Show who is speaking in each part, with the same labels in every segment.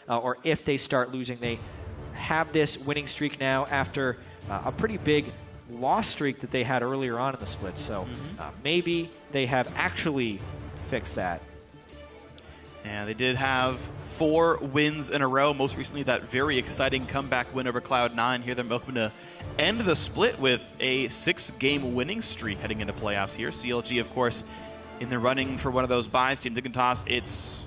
Speaker 1: or if they start losing. They have this winning streak now after a pretty big loss streak that they had earlier on in the split. So maybe they have actually fixed that.
Speaker 2: And they did have 4 wins in a row. Most recently, that very exciting comeback win over Cloud9. Here they're hoping to end the split with a 6-game winning streak heading into playoffs here. CLG, of course, in the running for one of those buys. Team Dignitas, it's,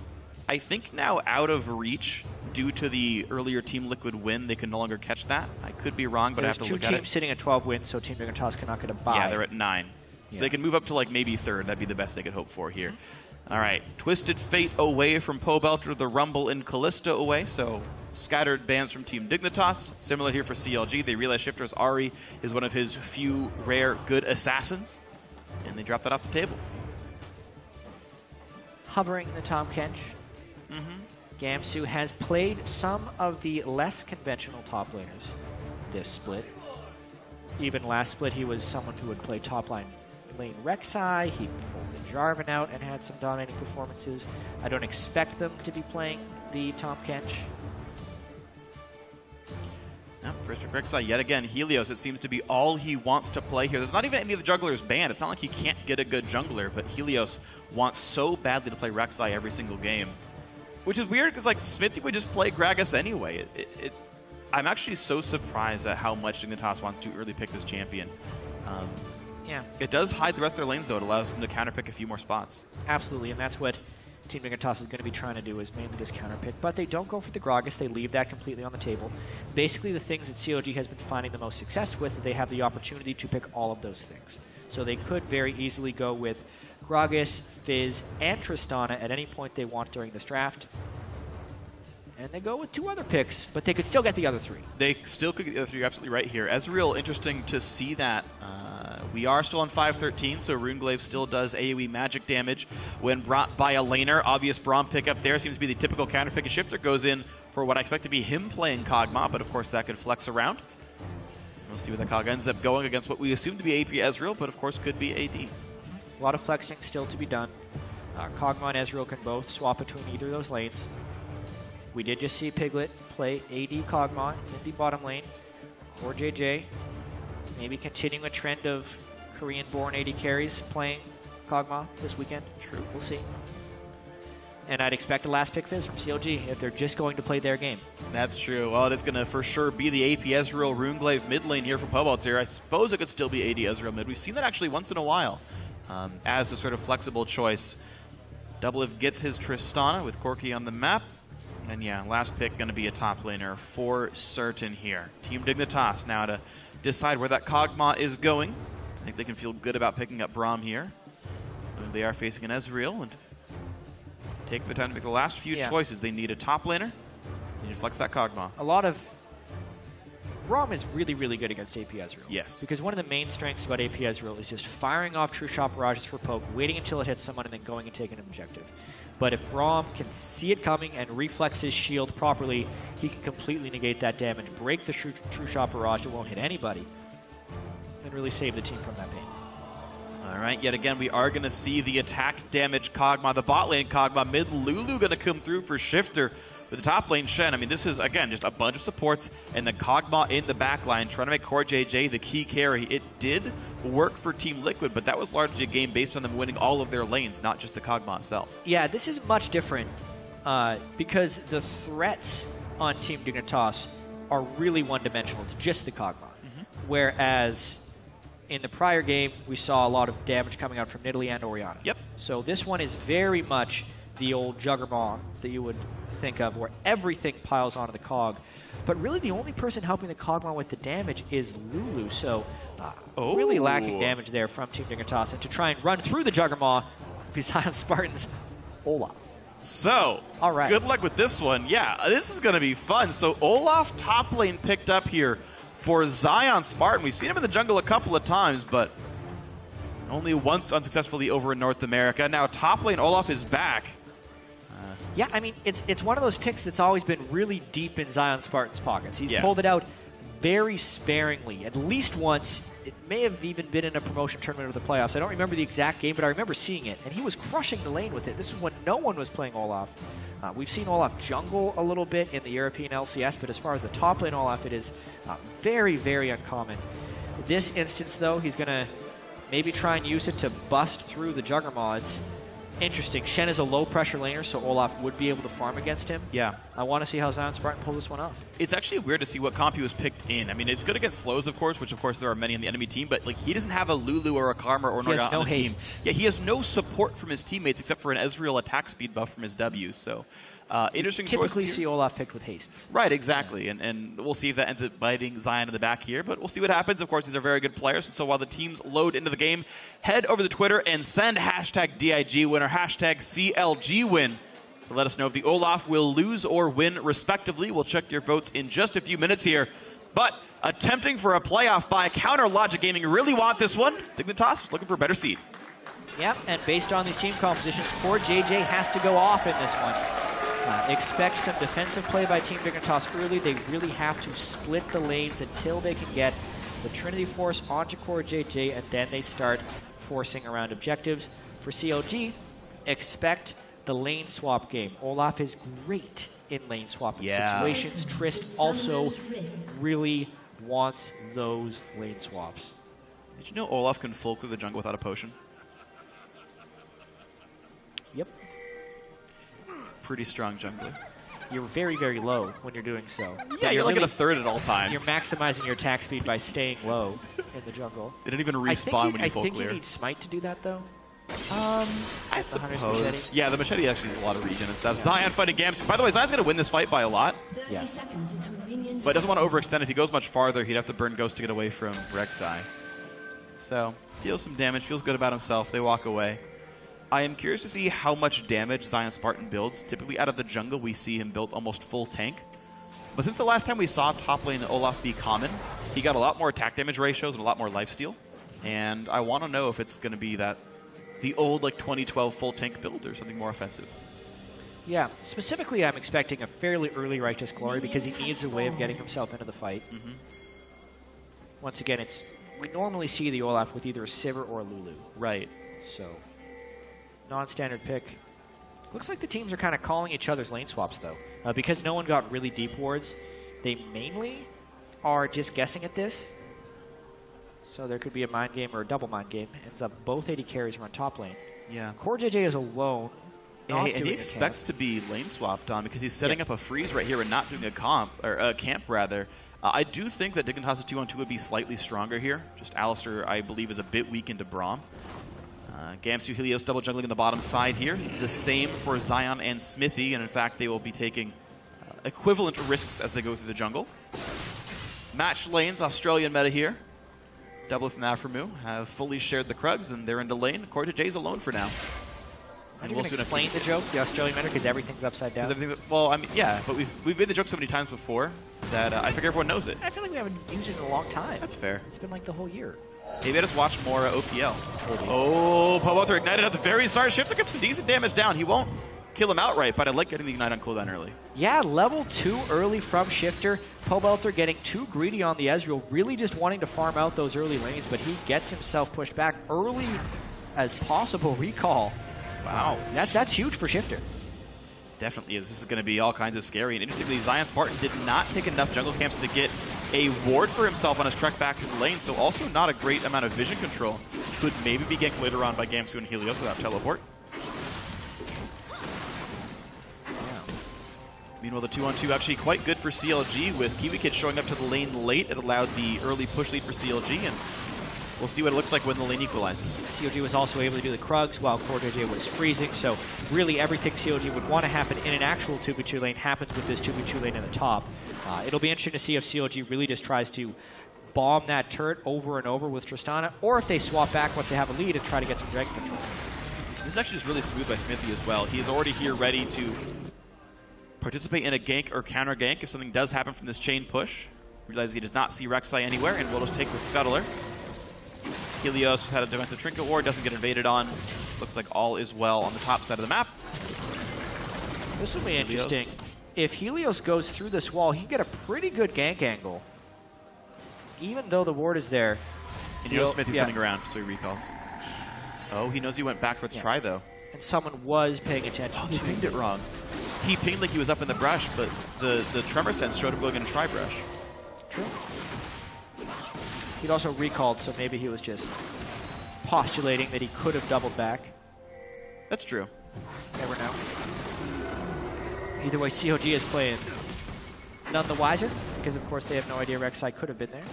Speaker 2: I think, now out of reach due to the earlier Team Liquid win. They can no longer catch that. I could be wrong, but I have to look at it.
Speaker 1: There's 2 teams sitting at 12 wins, so Team Dignitas cannot get a buy.
Speaker 2: Yeah, they're at 9. So they can move up to like maybe 3rd. That'd be the best they could hope for here. All right, Twisted Fate away from Pobelter, the Rumble and Callista away, so scattered bans from Team Dignitas. Similar here for CLG. They realize Shifter's Ahri is one of his few rare good assassins, and they drop that off the table.
Speaker 1: Hovering the Tahm Kench. Gamsu has played some of the less conventional top laners this split. Even last split, he was someone who would play top lane Rek'Sai. He pulled the Jarvan out and had some dominating performances. I don't expect them to be playing the Tahm Kench.
Speaker 2: First pick Rek'Sai yet again. Helios, it seems to be all he wants to play here. There's not even any of the jugglers banned. It's not like he can't get a good jungler, but Helios wants so badly to play Rek'Sai every single game. Which is weird because like Smithy would just play Gragas anyway. I'm actually so surprised at how much Dignitas wants to early pick this champion.
Speaker 1: Yeah.
Speaker 2: It does hide the rest of their lanes, though. It allows them to counterpick a few more spots.
Speaker 1: Absolutely, and that's what Team Dignitas is going to be trying to do, is mainly just counterpick. But they don't go for the Gragas. They leave that completely on the table. Basically, the things that CLG has been finding the most success with, they have the opportunity to pick all of those things. So they could very easily go with Gragas, Fizz, and Tristana at any point they want during this draft. And they go with 2 other picks, but they could still get the other 3.
Speaker 2: They still could get the other 3. You're absolutely right here. Ezreal, interesting to see that. We are still on 513, so Runeglaive still does AoE magic damage when brought by a laner. Obvious Braum pickup there. Seems to be the typical counter pick. And Shifter goes in for what I expect to be him playing Kog'Maw, but of course that could flex around. We'll see where the Cog ends up going against what we assume to be AP Ezreal, but of course could be AD.
Speaker 1: A lot of flexing still to be done. Kog'Maw and Ezreal can both swap between either of those lanes. We did just see Piglet play AD Kog'Maw in the bottom lane. Or JJ, maybe continuing a trend of Korean-born AD carries playing Kog'Maw this weekend. True. We'll see. And I'd expect a last pick Fizz from CLG if they're just going to play their game.
Speaker 2: That's true. Well, it's going to for sure be the AP Ezreal Runeglaive mid lane here for Pobelter. I suppose it could still be AD Ezreal mid. We've seen that actually once in a while as a sort of flexible choice. Doublelift gets his Tristana with Corki on the map. And yeah, last pick going to be a top laner for certain here. Team Dignitas now to decide where that Kog'Maw is going. I think they can feel good about picking up Braum here. And they are facing an Ezreal and taking the time to make the last few choices. They need a top laner. They need to flex that Kog'Maw.
Speaker 1: A lot of... Braum is really, really good against AP Ezreal.
Speaker 2: Yes.
Speaker 1: Because one of the main strengths about AP Ezreal is just firing off true shot barrages for poke, waiting until it hits someone, and then going and taking an objective. But if Braum can see it coming and reflex his shield properly, he can completely negate that damage, break the true shot barrage, it won't hit anybody, and really save the team from that pain.
Speaker 2: All right, yet again, we are going to see the attack damage Kog'Maw, the bot lane Kog'Maw, mid Lulu going to come through for Shifter. With the top lane Shen, I mean, this is, again, just a bunch of supports, and the Kog'Maw in the back line, trying to make Core JJ the key carry. It did work for Team Liquid, but that was largely a game based on them winning all of their lanes, not just the Kog'Maw itself.
Speaker 1: Yeah, this is much different because the threats on Team Dignitas are really one-dimensional. It's just the Kog'Maw. Whereas in the prior game, we saw a lot of damage coming out from Nidalee and Orianna.
Speaker 2: Yep.
Speaker 1: So this one is very much the old Juggernaut that you would think of, where everything piles onto the Cog. But really the only person helping the Kog'Maw with the damage is Lulu, so really lacking damage there from Team Dignitas. And to try and run through the Juggernaut, besides Spartans, Olaf.
Speaker 2: So,
Speaker 1: all right.
Speaker 2: Good luck with this one. Yeah, this is going to be fun. So Olaf top lane picked up here for Zion Spartan. We've seen him in the jungle a couple of times, but only once unsuccessfully over in North America. Now top lane Olaf is back.
Speaker 1: Yeah, I mean, it's one of those picks that's always been really deep in Zion Spartan's pockets. He's pulled it out very sparingly, at least once. It may have even been in a promotion tournament or the playoffs. I don't remember the exact game, but I remember seeing it. And he was crushing the lane with it. This is when no one was playing Olaf. We've seen Olaf jungle a little bit in the European LCS, but as far as the top lane Olaf, it is very, very uncommon. This instance, though, he's going to maybe try and use it to bust through the Jugger mods. Interesting. Shen is a low-pressure laner, so Olaf would be able to farm against him.
Speaker 2: Yeah.
Speaker 1: I want to see how Zion Spartan pulls this one off.
Speaker 2: It's actually weird to see what comp he was picked in. I mean, it's good against slows, of course, which, of course, there are many on the enemy team, but like he doesn't have a Lulu or a Karma or Norgot on the team. Yeah, he has no support from his teammates except for an Ezreal attack speed buff from his W, so... interesting choice.
Speaker 1: Typically see Olaf picked with hastes.
Speaker 2: Right, exactly. Yeah. And we'll see if that ends up biting Zion in the back here, but we'll see what happens. Of course, these are very good players, so while the teams load into the game, head over to Twitter and send hashtag DIG win or hashtag CLG win to let us know if the Olaf will lose or win respectively. We'll check your votes in just a few minutes here. But attempting for a playoff by Counter Logic Gaming, really want this one. Dignitas was looking for a better seed.
Speaker 1: Yep, and based on these team compositions, Core JJ has to go off in this one. Expect some defensive play by Team Dignitas early. They really have to split the lanes until they can get the Trinity Force onto Core JJ, and then they start forcing around objectives. For CLG, expect the lane swap game. Olaf is great in lane swapping situations. Trist also really wants those lane swaps.
Speaker 2: Did you know Olaf can full through the jungle without a potion?
Speaker 1: Yep.
Speaker 2: Pretty strong jungler.
Speaker 1: You're very, very low when you're doing so.
Speaker 2: Yeah, you're like really, at a third at all times.
Speaker 1: You're maximizing your attack speed by staying low in the jungle.
Speaker 2: They didn't even respawn when you full clear.
Speaker 1: I think you need Smite to do that, though.
Speaker 2: I suppose. Yeah, the machete actually has a lot of regen and stuff. Yeah. Zion fighting Gamsu. By the way, Zion's going to win this fight by a lot.
Speaker 1: Yeah.
Speaker 2: But doesn't want to overextend. If he goes much farther, he'd have to burn Ghost to get away from Rek'Sai. So, deals some damage, feels good about himself. They walk away. I am curious to see how much damage Zion Spartan builds. Typically out of the jungle, we see him build almost full tank. But since the last time we saw top lane Olaf be common, he got a lot more attack damage ratios and a lot more lifesteal. And I want to know if it's going to be that the old like 2012 full tank build or something more offensive.
Speaker 1: Yeah, specifically I'm expecting a fairly early Righteous Glory because he needs a way of getting himself into the fight. Once again, we normally see the Olaf with either a Sivir or a Lulu.
Speaker 2: Right.
Speaker 1: So... non-standard pick. Looks like the teams are kind of calling each other's lane swaps, though. Because no one got really deep wards, they mainly are just guessing at this. So there could be a mind game or a double mind game. Ends up both AD carries are on top lane.
Speaker 2: Yeah.
Speaker 1: Core JJ is alone.
Speaker 2: And he expects to be lane swapped on because he's setting up a freeze right here and not doing a camp rather. I do think that Dignitas' 2-on-2 would be slightly stronger here. Just Alistar, I believe, is a bit weak into Braum. Gamsu Helios double jungling in the bottom side here. The same for Zion and Smithy, and in fact they will be taking equivalent risks as they go through the jungle. Match lanes, Australian meta here. Doubleth and Aframu have fully shared the Krugs, and they're into lane. Core JJ's alone for now.
Speaker 1: And we'll soon explain the joke, the Australian meta, because everything's upside down.
Speaker 2: Well, I mean, yeah, but we've made the joke so many times before that I figure everyone knows it.
Speaker 1: I feel like we haven't used it in a long time.
Speaker 2: That's fair.
Speaker 1: It's been like the whole year.
Speaker 2: Maybe I just watch more OPL. Oh, Pobelter ignited at the very start. Shifter gets some decent damage down. He won't kill him outright, but I like getting the Ignite on cooldown early.
Speaker 1: Yeah, level 2 early from Shifter. Pobelter getting too greedy on the Ezreal, really just wanting to farm out those early lanes, but he gets himself pushed back early as possible recall. Wow, that's huge for Shifter.
Speaker 2: Definitely is. This is going to be all kinds of scary. And interestingly, Zion Spartan did not take enough jungle camps to get a ward for himself on his trek back to the lane, so also not a great amount of vision control. Could maybe be ganked later on by Gamsu and Helios without teleport. Meanwhile, the 2-on-2 actually quite good for CLG, with Kiwi Kid showing up to the lane late. It allowed the early push lead for CLG, and we'll see what it looks like when the lane equalizes.
Speaker 1: CLG was also able to do the Krugs while Core JJ was freezing, so really everything CLG would want to happen in an actual 2v2 lane happens with this 2v2 lane in the top. It'll be interesting to see if CLG really just tries to bomb that turret over and over with Tristana, or if they swap back once they have a lead and try to get some dragon control.
Speaker 2: This is actually just really smooth by Smithy as well. He is already here ready to participate in a gank or counter gank if something does happen from this chain push. Realizes he does not see Rek'Sai anywhere, and will just take the Scuttler. Helios had a defensive trinket ward, doesn't get invaded on. Looks like all is well on the top side of the map.
Speaker 1: This will be interesting. If Helios goes through this wall, he can get a pretty good gank angle. even though the ward is there.
Speaker 2: And you know Smithy's turning around, so he recalls. Oh, he knows he went back for its try, though.
Speaker 1: And someone was paying attention.
Speaker 2: Oh, he pinged it wrong. He pinged like he was up in the brush, but the tremor sense showed him going in a try brush.
Speaker 1: True. He'd also recalled, so maybe he was just postulating that he could have doubled back.
Speaker 2: That's true.
Speaker 1: Never know. Either way, CLG is playing none the wiser, because of course they have no idea Rek'Sai could have been there.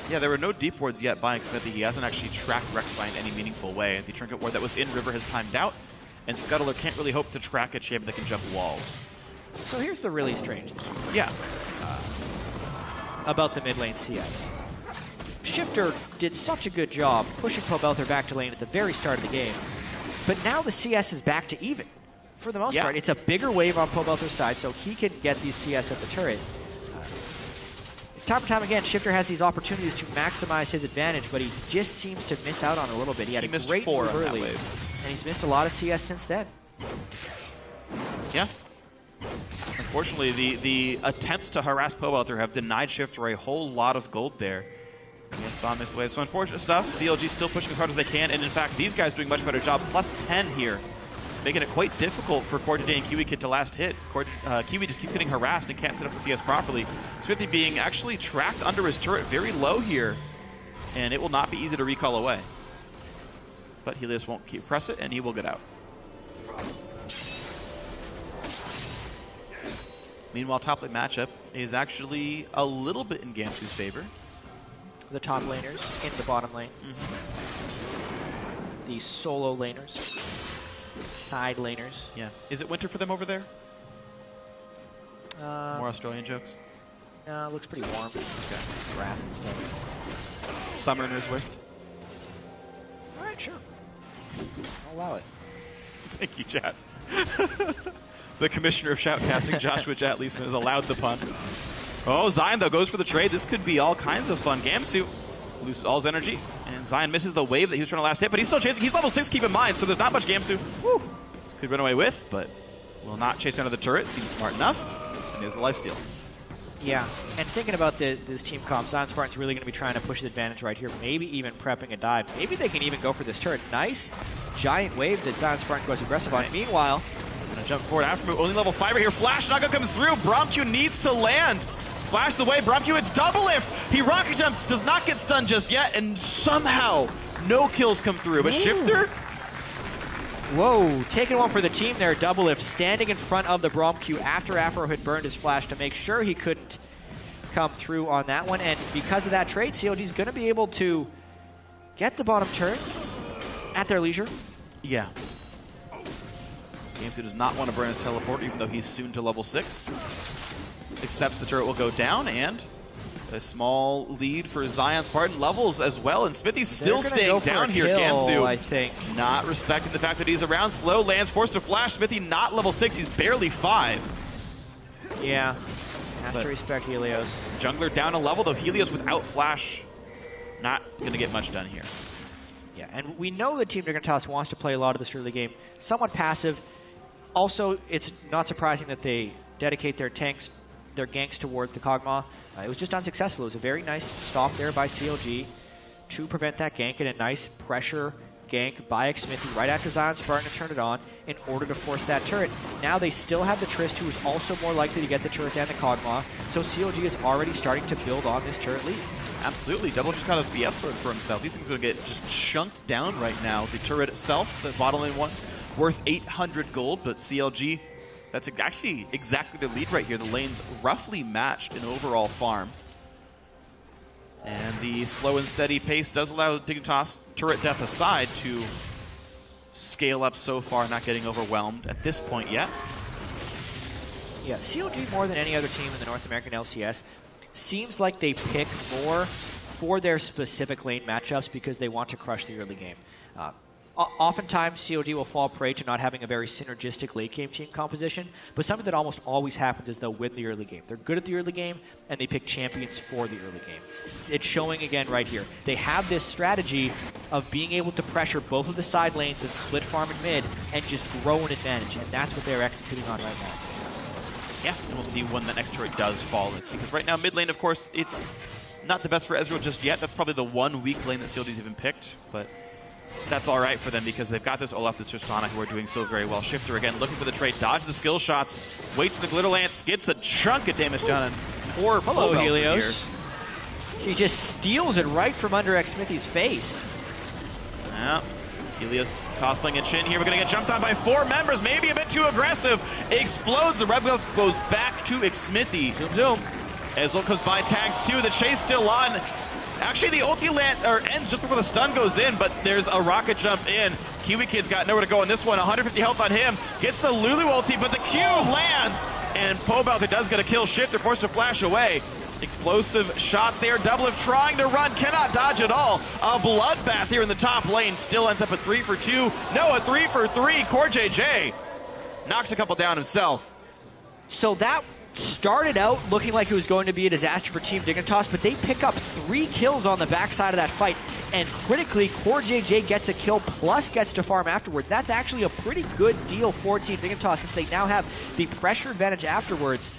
Speaker 2: Yeah, there were no deep wards yet buying Smithy. He hasn't actually tracked Rek'Sai in any meaningful way. The Trinket ward that was in River has timed out, and Scuttler can't really hope to track a champion that can jump walls.
Speaker 1: So here's the really strange thing.
Speaker 2: Yeah.
Speaker 1: About the mid lane CS. Shifter did such a good job pushing Pobelter back to lane at the very start of the game, but now the CS is back to even. For the most part, it's a bigger wave on Pobelter's side, so he can get these CS at the turret. It's time and time again, Shifter has these opportunities to maximize his advantage, but he just seems to miss out on a little bit. He had a great move early, and he's missed a lot of CS since then.
Speaker 2: Yeah. Unfortunately, the attempts to harass Pobelter have denied Shifter a whole lot of gold there. Yeah, saw him miss the wave. So unfortunate stuff. CLG still pushing as hard as they can, and in fact, these guys doing a much better job. Plus 10 here, making it quite difficult for CoreJJ and Kiwi Kid to last hit. Kiwi just keeps getting harassed and can't set up the CS properly. Smithy being actually tracked under his turret very low here, and it will not be easy to recall away. But Helios won't press it, and he will get out. Meanwhile, top lane matchup is actually a little bit in Gamsu's favor.
Speaker 1: The top laners in the bottom lane. The solo laners. Side laners.
Speaker 2: Yeah. Is it winter for them over there? More Australian jokes?
Speaker 1: No, it looks pretty warm. Okay. Grass and stuff.
Speaker 2: Summer in Rift.
Speaker 1: All right, sure. I'll allow it.
Speaker 2: Thank you, chat. The commissioner of shoutcasting, Joshua Jat Leesman, has allowed the pun. Oh, Zion, though, goes for the trade. This could be all kinds of fun. Gamsu loses all his energy, and Zion misses the wave that he was trying to last hit, but he's still chasing. He's level 6, keep in mind, so there's not much Gamsu could run away with, but will not chase under the turret. Seems smart enough, and there's the lifesteal.
Speaker 1: Yeah, and thinking about this team comp, Zion Spartan's really going to be trying to push his advantage right here, maybe even prepping a dive. Maybe they can even go for this turret. Nice giant wave that Zion Spartan goes aggressive on. Meanwhile,
Speaker 2: he's going to jump forward after move. Only level 5 right here. Flash Naga comes through. Bromq needs to land. Flash the way. Bromq, it's double lift. He rocket jumps, does not get stunned just yet, and somehow no kills come through. But Shifter...
Speaker 1: Whoa, taking one for the team there, double lift, standing in front of the Bromq after Afro had burned his flash to make sure he couldn't come through on that one. And because of that trade, CLG is going to be able to get the bottom turret at their leisure.
Speaker 2: Yeah. Gamsu does not want to burn his teleport, even though he's soon to level 6. Accepts the turret will go down, and a small lead for Zion Spartan levels as well, and Smithy's still staying down here. Gamsu,
Speaker 1: I think,
Speaker 2: not respecting the fact that he's around slow. Lands forced to flash. Smithy not level 6. He's barely 5.
Speaker 1: Yeah, has to respect Helios.
Speaker 2: Jungler down a level, though Helios without flash, not going to get much done here.
Speaker 1: Yeah, and we know that Team Dignitas wants to play a lot of this early game. Somewhat passive. Also, it's not surprising that they dedicate their tanks, their ganks towards the Kog'Maw. It was just unsuccessful. It was a very nice stop there by CLG to prevent that gank, and a nice pressure gank by Smithy right after Zion Spartan to turn it on in order to force that turret. Now they still have the Trist, who is also more likely to get the turret than the Kog'Maw, so CLG is already starting to build on this turret lead. Absolutely.
Speaker 2: Double just got a BF sword for himself. These things are going to get just chunked down right now. The turret itself, the bottom lane one, worth 800 gold, but CLG, that's actually exactly the lead right here. The lane's roughly matched in overall farm. And the slow and steady pace does allow Dignitas, turret death aside, to scale up so far, not getting overwhelmed at this point yet.
Speaker 1: Yeah, CLG, more than any other team in the North American LCS, seems like they pick more for their specific lane matchups because they want to crush the early game. Oftentimes, CLG will fall prey to not having a very synergistic late game team composition, but something that almost always happens is they'll win the early game. They're good at the early game, and they pick champions for the early game. It's showing again right here. They have this strategy of being able to pressure both of the side lanes and split farm and mid and just grow an advantage, and that's what they're executing on right now.
Speaker 2: Yeah, and we'll see when the next turret does fall. Because right now, mid lane, of course, it's Not the best for Ezreal just yet. That's probably the one weak lane that CLG's even picked, but that's all right for them because they've got this Olaf, this Tristana, who are doing so very well. Shifter again, looking for the trade, dodge the skill shots, waits in the Glitter Lance, gets a chunk of damage done. Poor
Speaker 1: Hello,
Speaker 2: Belter
Speaker 1: Helios.
Speaker 2: here.
Speaker 1: He just steals it right from under xMithy's face.
Speaker 2: Yeah, Helios cosplaying a chin here. We're going to get jumped on by 4 members, maybe a bit too aggressive. Explodes, the red buff goes back to xMithy.
Speaker 1: Zoom, zoom.
Speaker 2: Ezreal comes by, tags 2, the chase still on. Actually, the ulti ends just before the stun goes in, but there's a rocket jump in. Kiwi Kid's got nowhere to go in this one. 150 health on him. Gets the Lulu ulti, but the Q lands. And Pobelter does get a kill. Shifter forced to flash away. Explosive shot there. Doublelift trying to run. Cannot dodge at all. A bloodbath here in the top lane. Still ends up at 3 for 2. No, a 3 for 3. CoreJJ knocks a couple down himself.
Speaker 1: So that started out looking like it was going to be a disaster for Team Dignitas, but they pick up 3 kills on the backside of that fight, and critically, CoreJJ gets a kill plus gets to farm afterwards. That's actually a pretty good deal for Team Dignitas since they now have the pressure advantage afterwards.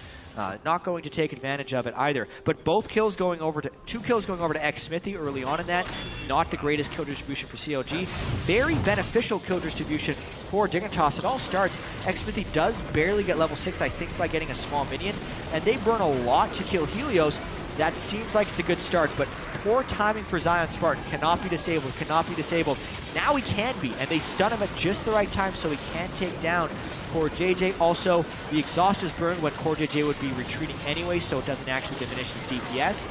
Speaker 1: Not going to take advantage of it either. But both kills going over to 2 kills going over to xMithy early on in that. Not the greatest kill distribution for CLG. Very beneficial kill distribution for Dignitas. It all starts. xMithy does barely get level 6, I think, by getting a small minion, and they burn a lot to kill Helios. That seems like it's a good start, but poor timing for Zion Spartan. Cannot be disabled, cannot be disabled. Now he can be, and they stun him at just the right time so he can take down CoreJJ. Also, the exhaust is burned when CoreJJ would be retreating anyway, so it doesn't actually diminish his DPS.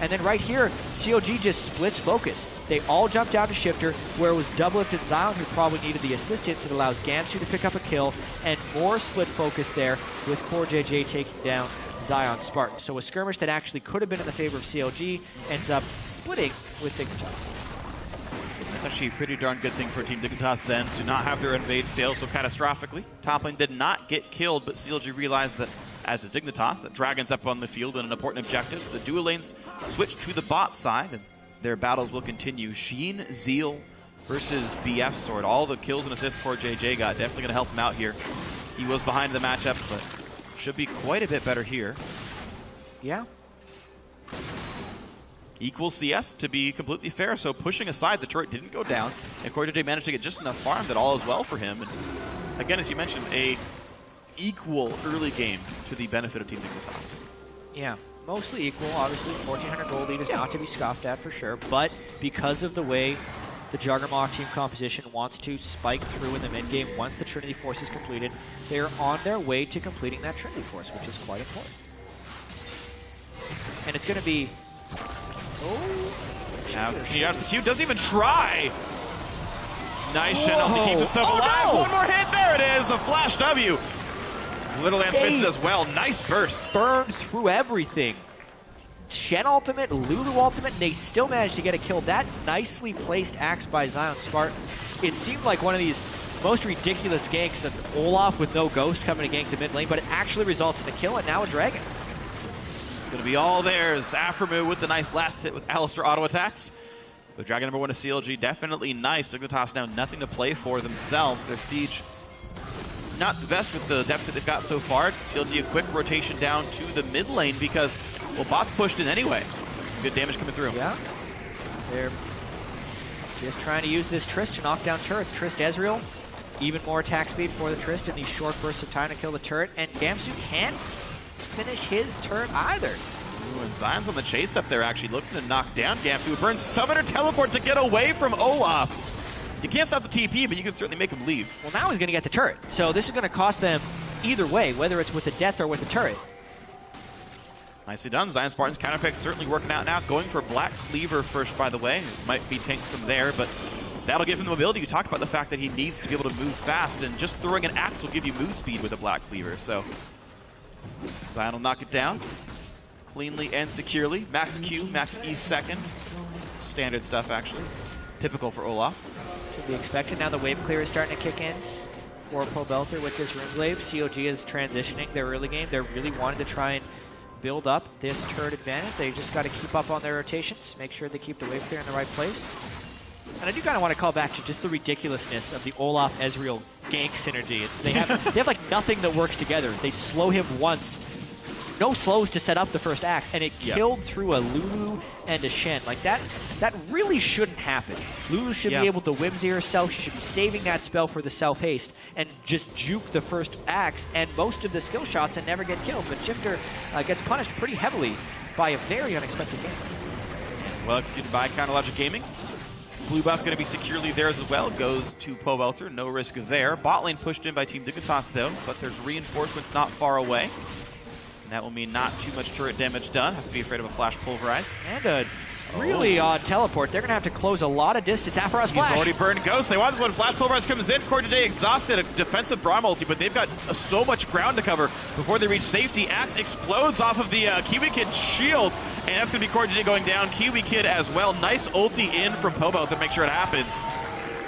Speaker 1: And then right here, CLG just splits focus. They all jump down to Shifter, where it was Doublelift and Zion who probably needed the assistance. It allows Gamsu to pick up a kill, and more split focus there with CoreJJ taking down Zion Spartan. So a skirmish that actually could have been in the favor of CLG ends up splitting with Dignitas.
Speaker 2: That's actually a pretty darn good thing for Team Dignitas then, to not have their invade fail so catastrophically. Top lane did not get killed, but CLG realized that, as is Dignitas, that Dragon's up on the field and an important objective. So the dual lanes switch to the bot side, and their battles will continue. Sheen, Zeal versus BF Sword. All the kills and assists CoreJJ got. Definitely going to help him out here. He was behind the matchup, but should be quite a bit better here.
Speaker 1: Yeah.
Speaker 2: Equal CS, to be completely fair, so pushing aside, the turret didn't go down, and CoreJJ managed to get just enough farm that all is well for him. And again, as you mentioned, a equal early game to the benefit of Team Dignitas.
Speaker 1: Yeah, mostly equal. Obviously, 1,400 gold lead is not to be scoffed at for sure, but because of the way the Juggernaut team composition wants to spike through in the mid game, once the Trinity Force is completed, they're on their way to completing that Trinity Force, which is quite important. And it's going to be... Oh,
Speaker 2: now he has the Q, doesn't even try. Nice Shen to keep himself alive.
Speaker 1: No.
Speaker 2: One more hit, there it is, the Flash W. Little Lance misses as well, nice burst.
Speaker 1: Burned through everything. Shen ultimate, Lulu ultimate, they still managed to get a kill. That nicely placed axe by Zion Spartan. It seemed like one of these most ridiculous ganks of Olaf with no ghost coming to gank the mid lane, but it actually results in a kill and now a dragon.
Speaker 2: It's going to be all theirs. Aphromoo with the nice last hit with Alistar auto attacks. But Dragon number 1 to CLG, definitely nice. Dignitas now nothing to play for themselves. Their siege not the best with the deficit they've got so far. CLG a quick rotation down to the mid lane because, well, bots pushed in anyway. Some good damage coming through.
Speaker 1: Yeah. They're just trying to use this Trist to knock down turrets. Trist Ezreal, even more attack speed for the Trist in these short bursts of time to kill the turret. And Gamsu can't finish his turret either.
Speaker 2: Ooh, and Zion's on the chase up there, actually looking to knock down Gamsu, who burns Summoner Teleport to get away from Olaf. You can't stop the TP, but you can certainly make him leave.
Speaker 1: Well, now he's going to get the turret. So this is going to cost them either way, whether it's with the death or with the turret.
Speaker 2: Nicely done. Zion Spartan's counter pick certainly working out now. Going for Black Cleaver first, by the way. Might be tanked from there, but that'll give him the mobility. You talked about the fact that he needs to be able to move fast, and just throwing an axe will give you move speed with a Black Cleaver. So Zion will knock it down cleanly and securely. Max Q, max E second. Standard stuff, actually. It's typical for Olaf.
Speaker 1: Should be expected. Now the wave clear is starting to kick in for Pobelter with this Runeglaive. CLG is transitioning their early game. They're really wanting to try and build up this turret advantage. They just got to keep up on their rotations, make sure they keep the wave clear in the right place. And I do kind of want to call back to just the ridiculousness of the Olaf Ezreal gank synergy. They have like nothing that works together. They slow him once, no slows to set up the first axe, and it killed through a Lulu and a Shen. Like, that really shouldn't happen. Lulu should be able to whimsy herself. She should be saving that spell for the self-haste and just juke the first axe and most of the skill shots and never get killed. But Shifter gets punished pretty heavily by a very unexpected game.
Speaker 2: Well executed by Counterlogic Gaming. Blue buff going to be securely there as well. Goes to Pobelter. No risk there. Bot lane pushed in by Team Dignitas, though, but there's reinforcements not far away. And that will mean not too much turret damage done. Have to be afraid of a flash pulverize.
Speaker 1: And a really odd teleport. They're going to have to close a lot of distance. Afro has flash.
Speaker 2: He's already burned Ghost. They want this one. Flash pulverize comes in. Core today exhausted. A defensive Braum ulti, but they've got so much ground to cover before they reach safety. Axe explodes off of the Kiwi Kid shield. And that's going to be Core today going down. Kiwi Kid as well. Nice ulti in from Pobel to make sure it happens.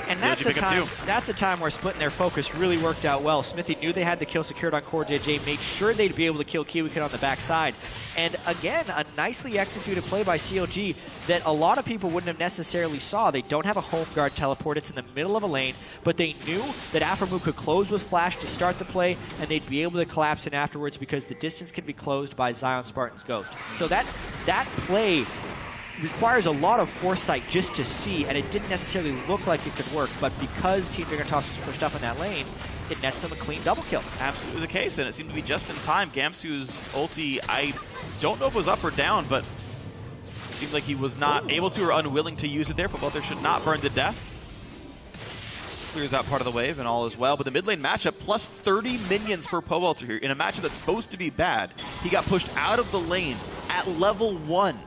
Speaker 1: And that's a time where splitting their focus really worked out well. Smithy knew they had the kill secured on Core JJ, made sure they'd be able to kill Kiwi Kid on the backside. And again, a nicely executed play by CLG that a lot of people wouldn't have necessarily saw. They don't have a home guard teleport. It's in the middle of a lane, but they knew that Aphromoo could close with flash to start the play, and they'd be able to collapse in afterwards because the distance can be closed by Zion Spartan's Ghost. So that play requires a lot of foresight just to see, and it didn't necessarily look like it could work, but because Team Dignitas was pushed up in that lane, it nets them a clean double kill.
Speaker 2: Absolutely the case, and it seemed to be just in time. Gamsu's ulti, I don't know if it was up or down, but it seemed like he was not able to or unwilling to use it there. Pobelter should not burn to death. Clears out part of the wave and all as well, but the mid lane matchup, plus 30 minions for Pobelter here. In a matchup that's supposed to be bad, he got pushed out of the lane at level 1.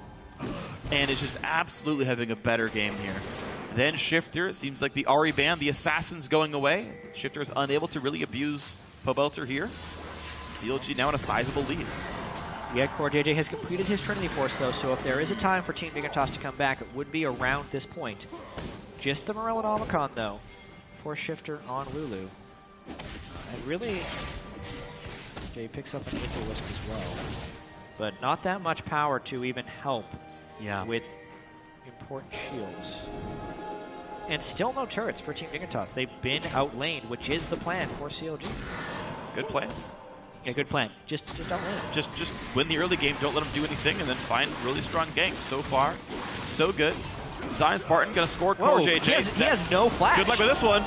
Speaker 2: And is just absolutely having a better game here. Then Shifter, it seems like the Ahri ban, the Assassin's going away. Shifter is unable to really abuse Pobelter here. CLG now in a sizable lead.
Speaker 1: Yeah, Core JJ has completed his Trinity Force, though, so if there is a time for Team Dignitas to come back, it would be around this point. Just the Morellonomicon, though, for Shifter on Lulu. And really, okay, he picks up an Aether Wisp as well. But not that much power to even help with important shields. And still no turrets for Team Dignitas. They've been outlaned, which is the plan for CLG.
Speaker 2: Good plan.
Speaker 1: Yeah, good plan. Just outlane.
Speaker 2: Just win the early game, don't let them do anything, and then find really strong ganks. So far, so good. Zion Spartan going to score Core JJ.
Speaker 1: He has no flash.
Speaker 2: Good luck with this one.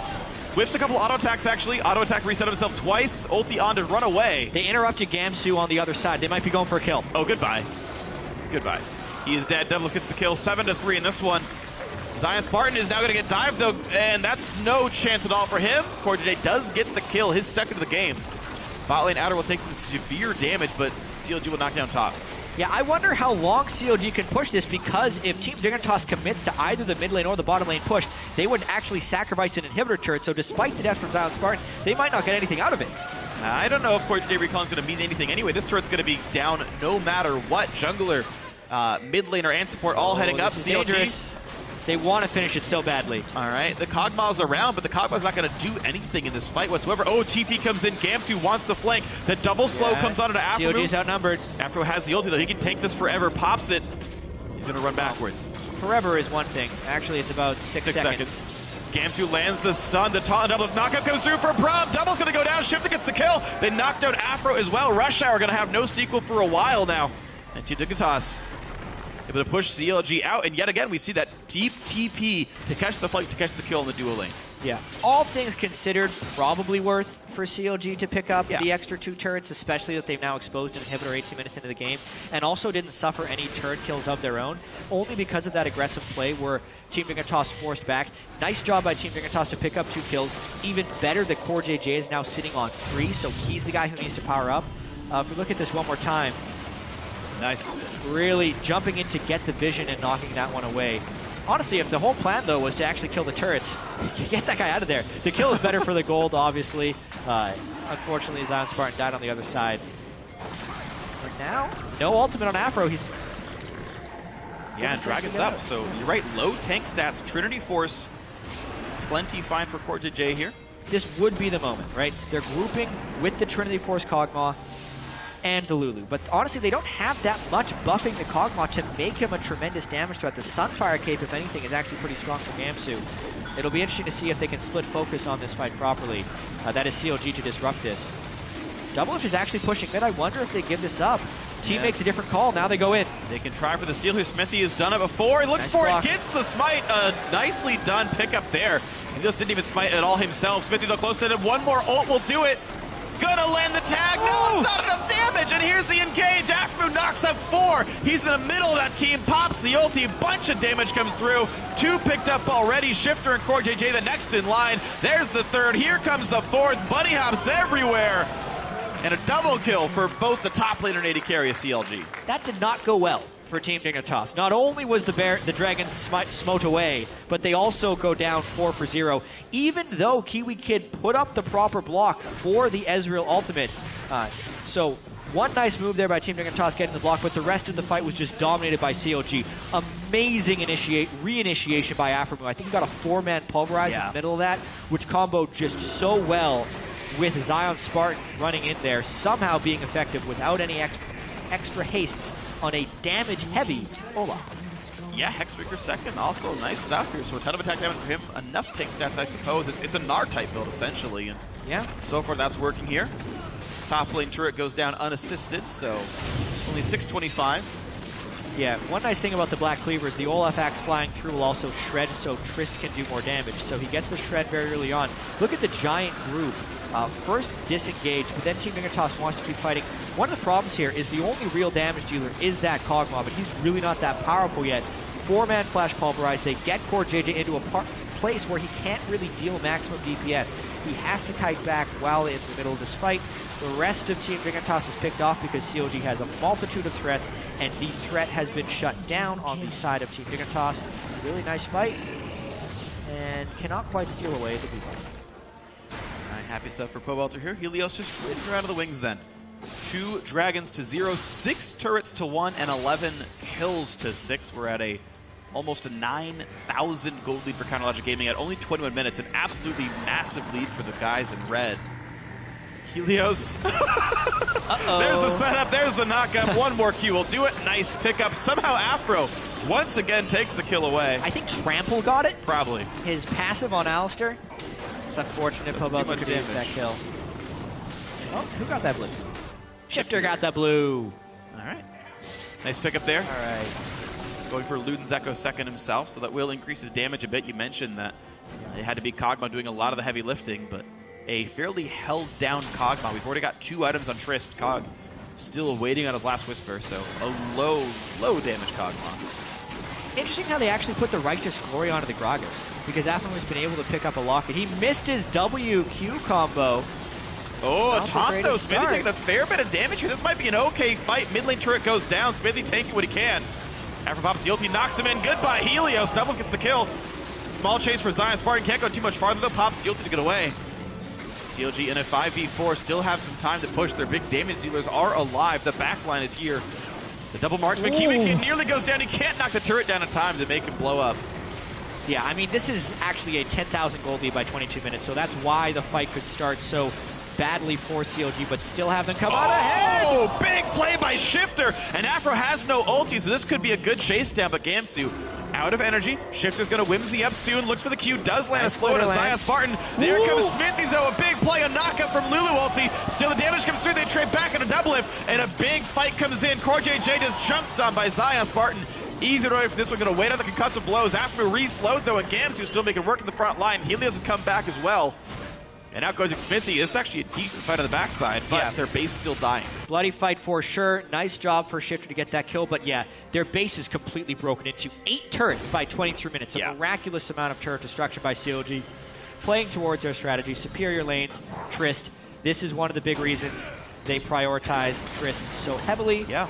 Speaker 2: Whiffs a couple auto attacks, actually. Auto attack reset himself twice. Ulti on to run away.
Speaker 1: They interrupted Gamsu on the other side. They might be going for a kill.
Speaker 2: Oh, goodbye. Goodbye. He is dead. Devil gets the kill. 7-3 in this one. Zion Spartan is now going to get dived, though, and that's no chance at all for him. Core JJ does get the kill, his second of the game. Bot lane Outer will take some severe damage, but CLG will knock down top.
Speaker 1: Yeah, I wonder how long CLG can push this, because if Team Dignitas commits to either the mid lane or the bottom lane push, they would actually sacrifice an inhibitor turret, so despite the death from Zion Spartan, they might not get anything out of it.
Speaker 2: I don't know if Core JJ Recon is going to mean anything anyway. This turret's going to be down no matter what. Jungler, mid laner, and support all heading up. CLG. Dangerous.
Speaker 1: They want to finish it so badly.
Speaker 2: All right, the Kog'Maw's around, but the Kog'Maw's not going to do anything in this fight whatsoever. Oh, TP comes in. Gamsu wants the flank. The double slow comes onto Aphromoo.
Speaker 1: CLG's outnumbered.
Speaker 2: Aphro has the ulti, though. He can tank this forever. Pops it. He's going to run backwards.
Speaker 1: Forever is one thing. Actually, it's about 6 seconds.
Speaker 2: Gamsu lands the stun. The taunt double knockup comes through for Braum. Double's going to go down. Shifter gets the kill. They knocked out Aphro as well. Rush Hour going to have no sequel for a while now. And Team Dignitas able to push CLG out, and yet again we see that deep TP to catch the flank, to catch the kill in the dual lane.
Speaker 1: Yeah, all things considered, probably worth for CLG to pick up the extra 2 turrets, especially that they've now exposed an inhibitor 18 minutes into the game, and also didn't suffer any turret kills of their own, only because of that aggressive play where Team Dignitas forced back. Nice job by Team Dignitas to pick up 2 kills. Even better that Core JJ is now sitting on 3, so he's the guy who needs to power up. If we look at this one more time,
Speaker 2: nice.
Speaker 1: Really jumping in to get the vision and knocking that one away. Honestly, if the whole plan, though, was to actually kill the turrets, get that guy out of there. The kill is better for the gold, obviously. Unfortunately, Zion Spartan died on the other side. But now, no ultimate on Aphro. He's...
Speaker 2: Yeah, Dragon's up, so you're right. Low tank stats, Trinity Force, plenty fine for Core JJ here.
Speaker 1: This would be the moment, right? They're grouping with the Trinity Force Kog'Maw and the Lulu. But honestly, they don't have that much buffing the Kog'Maw to make him a tremendous damage threat. The Sunfire Cape, if anything, is actually pretty strong for Gamsu. It'll be interesting to see if they can split focus on this fight properly. That is CLG to disrupt this. Doublelift is actually pushing mid. I wonder if they give this up. Team
Speaker 2: Yeah.
Speaker 1: makes a different call. Now they go in.
Speaker 2: They can try for the steal here. Smithy has done it before. He looks
Speaker 1: Nice
Speaker 2: for
Speaker 1: block.
Speaker 2: it, gets the smite. Nicely done pickup there. He just didn't even smite at all himself. Smithy though close to it. One more ult will do it. Gonna land the tag. No, it's not enough damage. And here's the engage. Afro knocks up 4. He's in the middle of that team. Pops the ulti. Bunch of damage comes through. 2 picked up already. Shifter and Core JJ the next in line. There's the 3rd. Here comes the 4th. Bunny hops everywhere. And a double kill for both the top laner and AD carry of CLG.
Speaker 1: That did not go well for Team Dignitas. Not only was the Dragons smote away, but they also go down 4 for 0. Even though Kiwi Kid put up the proper block for the Ezreal ultimate. So one nice move there by Team Dignitas getting the block, but the rest of the fight was just dominated by CLG. Amazing reinitiation by Afro. I think he got a 4-man pulverize in the middle of that, which comboed just so well with Zion Spartan running in there, somehow being effective without any extra hastes on a damage-heavy Olaf.
Speaker 2: Yeah, Hexbreaker second, also nice stuff here. So a ton of attack damage for him, enough take stats, I suppose. It's a Gnar type build, essentially. And
Speaker 1: yeah,
Speaker 2: so far that's working here. Top lane turret goes down unassisted, so only 625.
Speaker 1: Yeah, one nice thing about the Black Cleaver is the Olaf axe flying through will also shred, so Trist can do more damage. So he gets the shred very early on. Look at the giant group. First disengage, but then Team Dignitas wants to keep fighting. One of the problems here is the only real damage dealer is that Kog'Maw, but he's really not that powerful yet. 4-man flash pulverize. They get Core JJ into a place where he can't really deal maximum DPS. He has to kite back while in the middle of this fight. The rest of Team Dignitas is picked off because CLG has a multitude of threats, and the threat has been shut down on the side of Team Dignitas. Really nice fight, and cannot quite steal away the lead.
Speaker 2: Happy stuff for Pobelter here. Helios just whizzing around of the wings then. 2 dragons to 0, 6 turrets to 1, and 11 kills to 6. We're at almost a 9,000 gold lead for Counter Logic Gaming at only 21 minutes. An absolutely massive lead for the guys in red. Helios. There's the setup, there's the knockup. One more Q will do it. Nice pickup. Somehow Afro once again takes the kill away.
Speaker 1: I think Trample got it.
Speaker 2: Probably.
Speaker 1: His passive on Alistair. It's unfortunate Pobelter could get that kill. Oh, who got that blue? Shifter got that blue.
Speaker 2: All right. Nice pickup there.
Speaker 1: All right.
Speaker 2: Going for Luden's Echo second himself, so that will increase his damage a bit. You mentioned that it had to be Kog'Maw doing a lot of the heavy lifting, but a fairly held down Kog'Maw. We've already got 2 items on Trist. Kog still waiting on his last Whisper, so a low damage Kog'Maw.
Speaker 1: Interesting how they actually put the Righteous Glory onto the Gragas, because Afro has been able to pick up a locket. He missed his WQ combo.
Speaker 2: Oh, a taunt though. Smithy
Speaker 1: start.
Speaker 2: taking a fair bit of damage here. This might be an okay fight. Mid lane turret goes down. Smithy taking what he can. After pops the ulti, knocks him in. Goodbye, Helios. Double gets the kill. Small chase for Zion Spartan. Can't go too much farther though. Pops the ulti to get away. CLG in a 5v4 still have some time to push. Their big damage dealers are alive. The backline is here. The double marksman. Kiwi Kid nearly goes down. He can't knock the turret down in time to make him blow up.
Speaker 1: Yeah, I mean, this is actually a 10,000 gold lead by 22 minutes, so that's why the fight could start so badly for CLG, but still have them come out ahead.
Speaker 2: Oh, big play by Shifter, and Afro has no ulti, so this could be a good chase down, but Gamsu out of energy. Shifter's going to whimsy up soon, looks for the Q, does land
Speaker 1: Nice
Speaker 2: a slow to Zion Spartan. There comes Smithy, though, a big play, a knockup from Lulu ulti. Still the damage comes through, they trade back on a double lift, and a big fight comes in. Core JJ just jumped on by Zion Spartan. Easy to for this one, going to wait on the concussive blows. After re-slowed, though, and Gamsu still making work in the front line. Helios has come back as well. And out goes Smithy. It's actually a decent fight on the backside, but their base still dying.
Speaker 1: Bloody fight for sure. Nice job for Shifter to get that kill, but yeah, their base is completely broken into 8 turrets by 23 minutes. A miraculous amount of turret destruction by CLG. Playing towards their strategy. Superior lanes, Trist. This is one of the big reasons they prioritize Trist so heavily.
Speaker 2: Yeah.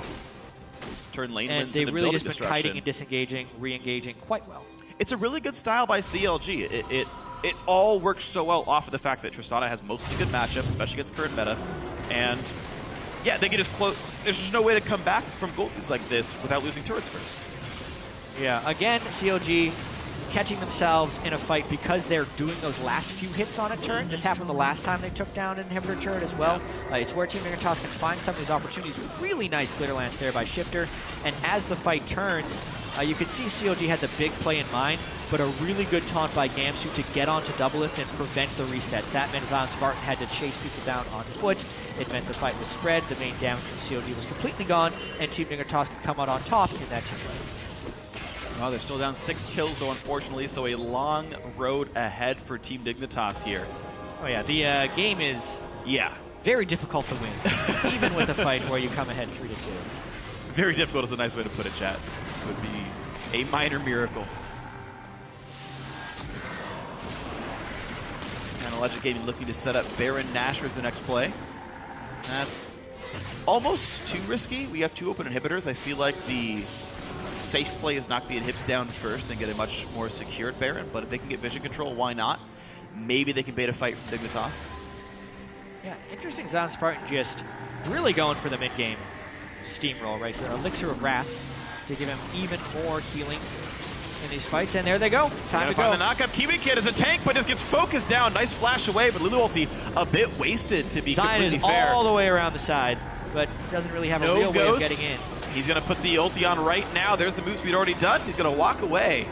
Speaker 2: Turn lane
Speaker 1: and
Speaker 2: wins
Speaker 1: they've
Speaker 2: in the
Speaker 1: really
Speaker 2: building
Speaker 1: just been kiting and disengaging, re-engaging quite well.
Speaker 2: It's a really good style by CLG. It all works so well off of the fact that Tristana has mostly good matchups, especially against current meta. And yeah, they can just close. There's just no way to come back from goalkeepers like this without losing turrets first.
Speaker 1: Yeah, again, CLG catching themselves in a fight because they're doing those last few hits on a turret. This happened the last time they took down an inhibitor turret as well. It's where Team Dignitas can find some of these opportunities. Really nice glitter lance there by Shifter. And as the fight turns, you can see CLG had the big play in mind. but a really good taunt by Gamsu to get onto Doublelift and prevent the resets. That meant Zion Spartan had to chase people down on foot. It meant the fight was spread, the main damage from CLG was completely gone, and Team Dignitas could come out on top in that team fight.
Speaker 2: Well, they're still down 6 kills, though, unfortunately, so a long road ahead for Team Dignitas here.
Speaker 1: Oh yeah, the game is very difficult to win, even with a fight where you come ahead 3-2.
Speaker 2: Very difficult is a nice way to put it, chat. This would be a minor miracle. And LCS Gaming looking to set up Baron Nashor as the next play. That's almost too risky. We have 2 open inhibitors. I feel like the safe play is knock the inhibs down first and get a much more secured Baron, but if they can get vision control, why not? Maybe they can bait a fight from Dignitas.
Speaker 1: Yeah, interesting. Zion Spartan just really going for the mid-game steamroll right there. Elixir of Wrath to give him even more healing in these fights. And there they go. Time to go.
Speaker 2: The knockup. Kiwi Kid is a tank, but just gets focused down. Nice flash away, but Lulu ulti a bit wasted, to be
Speaker 1: Zion
Speaker 2: completely
Speaker 1: is
Speaker 2: fair.
Speaker 1: all the way around the side, but doesn't really have a real way of getting in.
Speaker 2: He's going to put the ulti on right now. There's the move speed already done. He's going to walk away.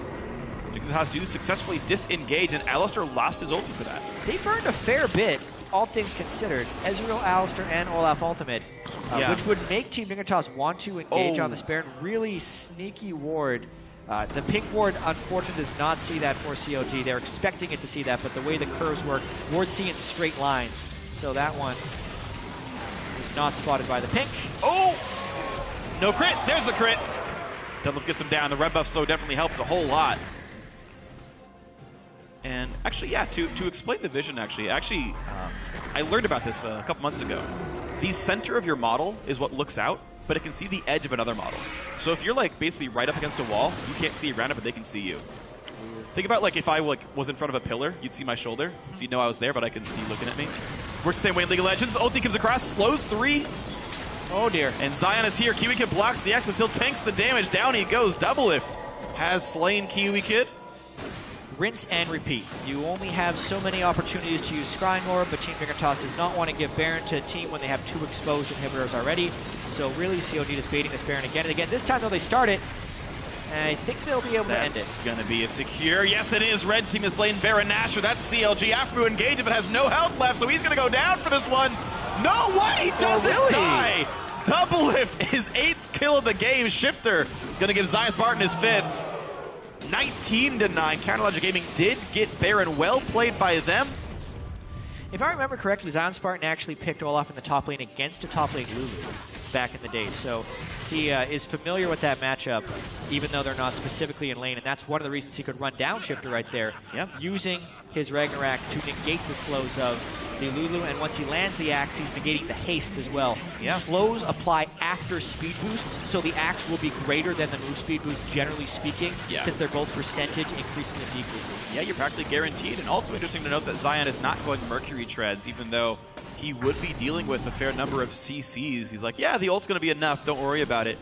Speaker 2: Dignitas do successfully disengage, and Alistar lost his ulti for that.
Speaker 1: They burned a fair bit, all things considered. Ezreal, Alistar, and Olaf ultimate, which would make Team Dignitas want to engage on this Baron. Really sneaky ward. The pink ward, unfortunately, does not see that for CLG. They're expecting it to see that, but the way the curves work, wards see in straight lines. So that one was not spotted by the pink.
Speaker 2: Oh! No crit. There's the crit. Double gets him down. The red buff slow definitely helped a whole lot. And actually, yeah, to explain the vision, I learned about this a couple months ago. The center of your model is what looks out, but it can see the edge of another model. So if you're like basically right up against a wall, you can't see around it, but they can see you. Think about like if I was in front of a pillar, you'd see my shoulder, so you'd know I was there, but I couldn't see looking at me. Works the same way in League of Legends. Ulti comes across, slows 3.
Speaker 1: Oh dear.
Speaker 2: And Zion is here. Kiwi Kid blocks the X, but still tanks the damage. Down he goes. Doublelift has slain Kiwi Kid.
Speaker 1: Rinse and repeat. You only have so many opportunities to use Scrying Orb, but Team Dignitas does not want to give Baron to a team when they have 2 exposed inhibitors already. So really, CLG is baiting this Baron again and again. This time, though, they start it, and I think they'll be able to end it.
Speaker 2: Going to be a secure. Yes, it is. Red team is slain Baron Nashor. That's CLG. After engage, but has no health left, so he's going to go down for this one. No, what? He doesn't die. Doublelift, his 8th kill of the game. Shifter going to give Zion Spartan his 5th. 19-9. Counter LCS Gaming did get Baron. Well played by them.
Speaker 1: If I remember correctly, Zion Spartan actually picked Olaf in the top lane against a top lane Lulu back in the day. So he is familiar with that matchup, even though they're not specifically in lane. And that's one of the reasons he could run down Shifter right there, using his Ragnarok to negate the slows of the Lulu. And once he lands the axe, he's negating the haste as well. Slows apply after speed boosts, so the axe will be greater than the move speed boost, generally speaking, since they're both percentage increases and decreases. Yeah, you're practically guaranteed. And also interesting to note that Zion is not going Mercury Treads, even though he would be dealing with a fair number of CCs. He's like, yeah, the ult's going to be enough. Don't worry about it.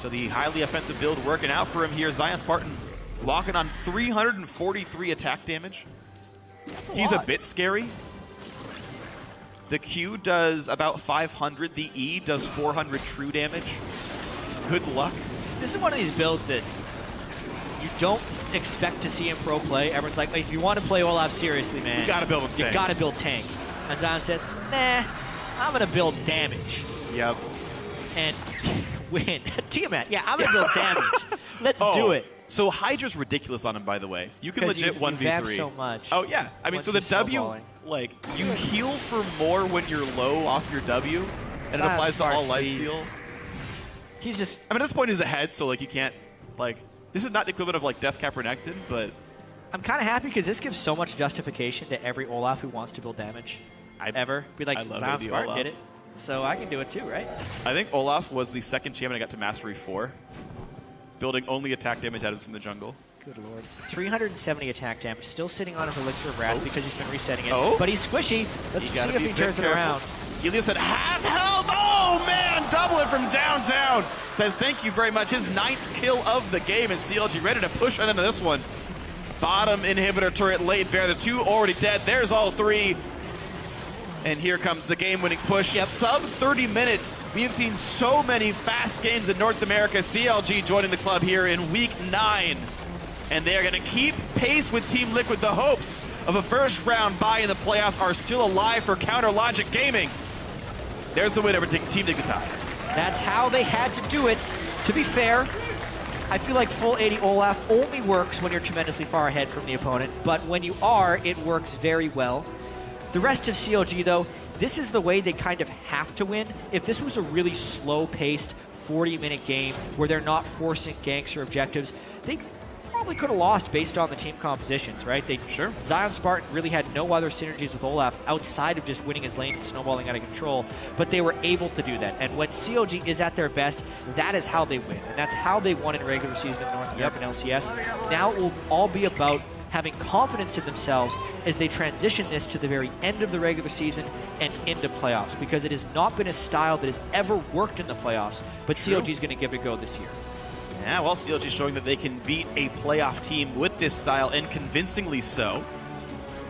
Speaker 1: So the highly offensive build working out for him here. Zion Spartan walking on 343 attack damage. He's a bit scary. The Q does about 500. The E does 400 true damage. Good luck. This is one of these builds that you don't expect to see in pro play. Everyone's like, if you want to play Olaf seriously, man,
Speaker 2: you got to build a tank.
Speaker 1: You got to build tank. And Zion says, nah, I'm going to build damage.
Speaker 2: Yep.
Speaker 1: And win. Tiamat, yeah, I'm going to build damage. Let's do it.
Speaker 2: So Hydra's ridiculous on him, by the way. You can legit 1v3.
Speaker 1: So much.
Speaker 2: Oh, yeah. I mean, so the W, like, you heal for more when you're low off your W, and it applies to all lifesteal.
Speaker 1: He's just...
Speaker 2: I mean, at this point, he's ahead, so, like, you can't, like... This is not the equivalent of, like, Death Cap Renekton, but...
Speaker 1: I'm kind of happy because this gives so much justification to every Olaf who wants to build damage. Ever. Be like, Zion Spartan did it, so I can do it too, right?
Speaker 2: I think Olaf was the 2nd champion I got to Mastery 4. Building only attack damage items from the jungle.
Speaker 1: Good lord. 370 attack damage. Still sitting on his Elixir of Wrath because he's been resetting it. But he's squishy. Let's see if he turns it around.
Speaker 2: Helios said, half health! Oh, man! Double it from downtown! Says, thank you very much. His 9th kill of the game, and CLG ready to push on into this one. Bottom inhibitor turret laid bare. The 2 already dead. There's all 3. And here comes the game-winning push. Sub 30 minutes. We have seen so many fast games in North America. CLG joining the club here in week 9. And they are going to keep pace with Team Liquid. The hopes of a first round bye in the playoffs are still alive for Counter Logic Gaming. There's the winner for Team Dignitas.
Speaker 1: That's how they had to do it. To be fair, I feel like full 80 Olaf only works when you're tremendously far ahead from the opponent, but when you are, it works very well. The rest of CLG, though, this is the way they kind of have to win. If this was a really slow-paced 40-minute game where they're not forcing ganks or objectives, they probably could have lost based on the team compositions, right?
Speaker 2: Sure.
Speaker 1: Zion Spartan really had no other synergies with Olaf outside of just winning his lane and snowballing out of control, but they were able to do that. And when CLG is at their best, that is how they win. And that's how they won in regular season in the North American LCS. Now it will all be about having confidence in themselves as they transition this to the very end of the regular season and into playoffs, because it has not been a style that has ever worked in the playoffs, but CLG is going to give it a go this year.
Speaker 2: Yeah, well, CLG showing that they can beat a playoff team with this style, and convincingly so.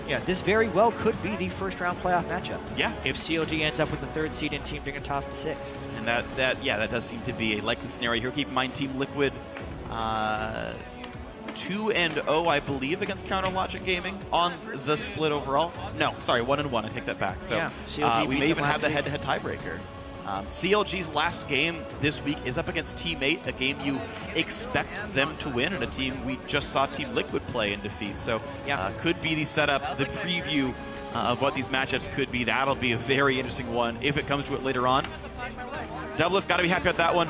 Speaker 1: Yeah, this very well could be the first round playoff matchup.
Speaker 2: Yeah.
Speaker 1: If CLG ends up with the 3rd seed and Team Dignitas the 6th.
Speaker 2: And that does seem to be a likely scenario here. Keep in mind, Team Liquid 2-0, I believe, against Counter Logic Gaming on the split overall. No, sorry, 1-1. I take that back. So
Speaker 1: yeah,
Speaker 2: we may even have the head-to-head tiebreaker. CLG's last game this week is up against Team 8, a game you expect them to win, and a team we just saw Team Liquid play and defeat. So could be the setup, the preview of what these matchups could be. That'll be a very interesting one if it comes to it later on. Doublelift got to be happy about that one.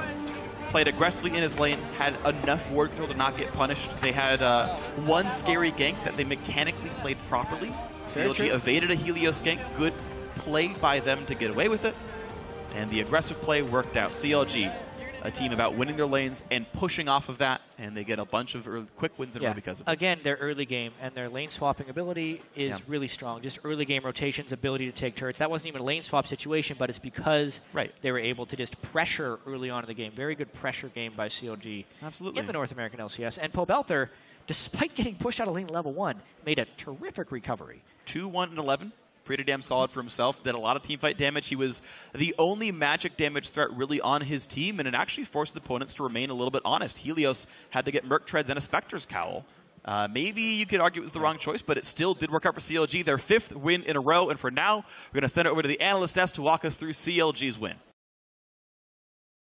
Speaker 2: Played aggressively in his lane, had enough ward control to not get punished. They had one scary gank that they mechanically played properly. CLG evaded a Helios gank. Good play by them to get away with it. And the aggressive play worked out. CLG, a team about winning their lanes and pushing off of that, and they get a bunch of quick wins in a row because of it.
Speaker 1: Again, their early game and their lane swapping ability is really strong. Just early game rotations, ability to take turrets. That wasn't even a lane swap situation, but it's because they were able to just pressure early on in the game. Very good pressure game by CLG in the North American LCS. And Pobelter, despite getting pushed out of lane level 1, made a terrific recovery.
Speaker 2: 2-1-11. Pretty damn solid for himself. Did a lot of teamfight damage. He was the only magic damage threat really on his team, and it actually forced opponents to remain a little bit honest. Helios had to get Merc Treads and a Spectre's Cowl. Maybe you could argue it was the wrong choice, but it still did work out for CLG. Their 5th win in a row, and for now, we're going to send it over to the analyst desk to walk us through CLG's win.